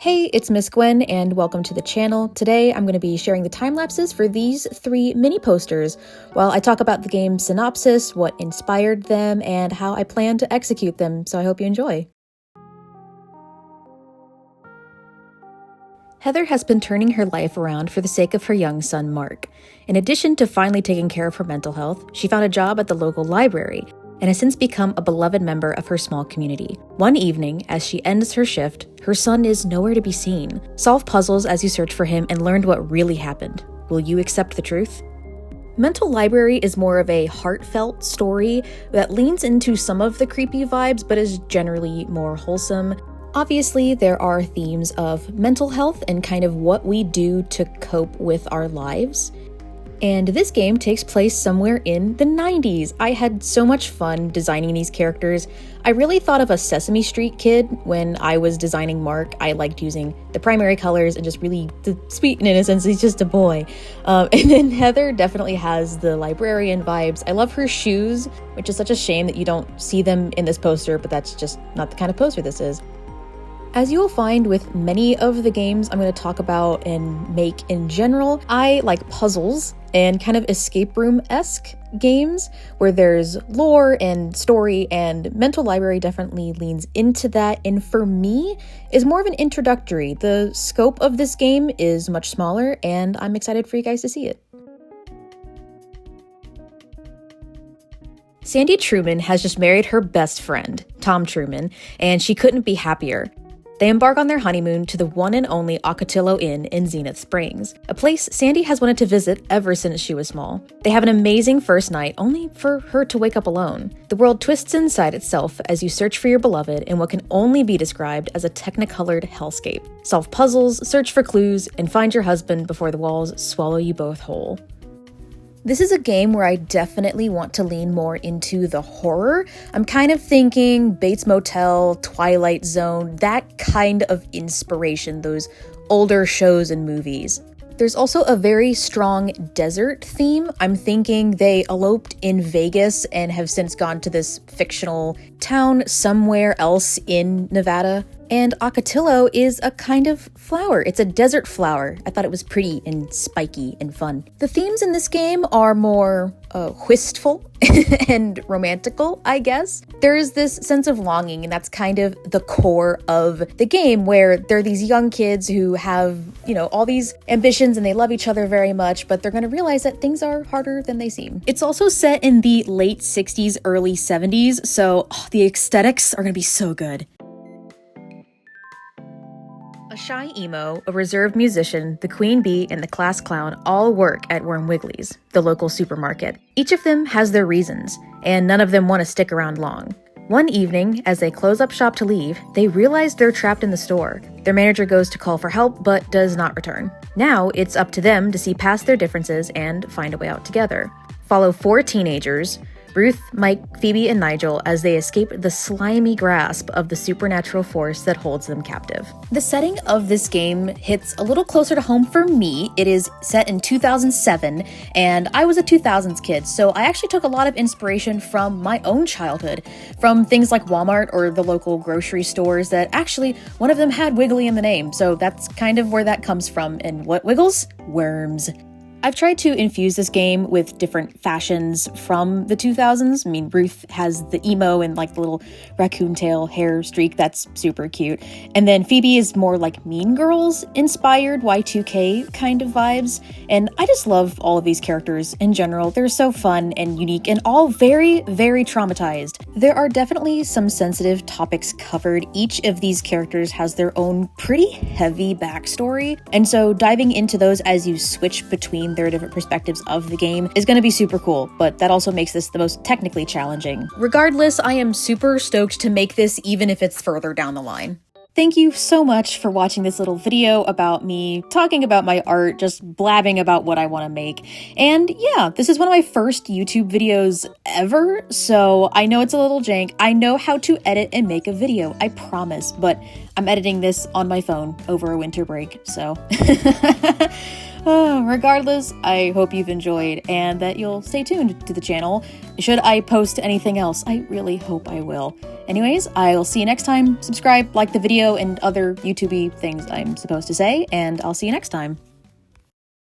Hey, it's Miss Gwen, and welcome to the channel. Today, I'm going to be sharing the time lapses for these 3 mini posters while I talk about the game's synopsis, what inspired them, and how I plan to execute them, so I hope you enjoy. Heather has been turning her life around for the sake of her young son, Mark. In addition to finally taking care of her mental health, she found a job at the local library and has since become a beloved member of her small community. One evening, as she ends her shift, her son is nowhere to be seen. Solve puzzles as you search for him and learn what really happened. Will you accept the truth? Mental Library is more of a heartfelt story that leans into some of the creepy vibes but is generally more wholesome. Obviously, there are themes of mental health and kind of what we do to cope with our lives. And this game takes place somewhere in the 90s. I had so much fun designing these characters. I really thought of a Sesame Street kid when I was designing Mark. I liked using the primary colors and just really the sweet and innocence. He's just a boy. And then Heather definitely has the librarian vibes. I love her shoes, which is such a shame that you don't see them in this poster, but that's just not the kind of poster this is. As you will find with many of the games I'm going to talk about and make in general, I like puzzles and kind of escape room-esque games where there's lore and story, and Mental Library definitely leans into that, and for me is more of an introductory. The scope of this game is much smaller and I'm excited for you guys to see it. Sandy Truman has just married her best friend, Tom Truman, and she couldn't be happier. They embark on their honeymoon to the one and only Ocotillo Inn in Zenith Springs, a place Sandy has wanted to visit ever since she was small. They have an amazing first night, only for her to wake up alone. The world twists inside itself as you search for your beloved in what can only be described as a technicolored hellscape. Solve puzzles, search for clues, and find your husband before the walls swallow you both whole. This is a game where I definitely want to lean more into the horror. I'm kind of thinking Bates Motel, Twilight Zone, that kind of inspiration, those older shows and movies. There's also a very strong desert theme. I'm thinking they eloped in Vegas and have since gone to this fictional town somewhere else in Nevada. And Ocotillo is a kind of flower. It's a desert flower. I thought it was pretty and spiky and fun. The themes in this game are more wistful and romantical, I guess. There is this sense of longing, and that's kind of the core of the game, where there are these young kids who have, all these ambitions and they love each other very much, but they're going to realize that things are harder than they seem. It's also set in the late 60s, early 70s, so the aesthetics are going to be so good. A shy emo, a reserved musician, the queen bee, and the class clown all work at Wiggly's, the local supermarket. Each of them has their reasons, and none of them want to stick around long. One evening, as they close up shop to leave, they realize they're trapped in the store. Their manager goes to call for help, but does not return. Now, it's up to them to see past their differences and find a way out together. Follow 4 teenagers, Ruth, Mike, Phoebe, and Nigel, as they escape the slimy grasp of the supernatural force that holds them captive. The setting of this game hits a little closer to home for me. It is set in 2007, and I was a 2000s kid, so I actually took a lot of inspiration from my own childhood, from things like Walmart or the local grocery stores that actually, one of them had Wiggly in the name, so that's kind of where that comes from. And what wiggles? Worms. I've tried to infuse this game with different fashions from the 2000s. I mean, Ruth has the emo and like the little raccoon tail hair streak. That's super cute. And then Phoebe is more like Mean Girls inspired Y2K kind of vibes. And I just love all of these characters in general. They're so fun and unique and all very, very traumatized. There are definitely some sensitive topics covered. Each of these characters has their own pretty heavy backstory. And so diving into those as you switch between their different perspectives of the game is going to be super cool, but that also makes this the most technically challenging. Regardless, I am super stoked to make this even if it's further down the line. Thank you so much for watching this little video about me talking about my art, just blabbing about what I want to make. And yeah, this is one of my first YouTube videos ever, so I know it's a little jank. I know how to edit and make a video, I promise, but I'm editing this on my phone over a winter break, so. Regardless, I hope you've enjoyed and that you'll stay tuned to the channel. Should I post anything else, I really hope I will. Anyways, I'll see you next time. Subscribe, like the video, and other YouTube-y things I'm supposed to say, and I'll see you next time.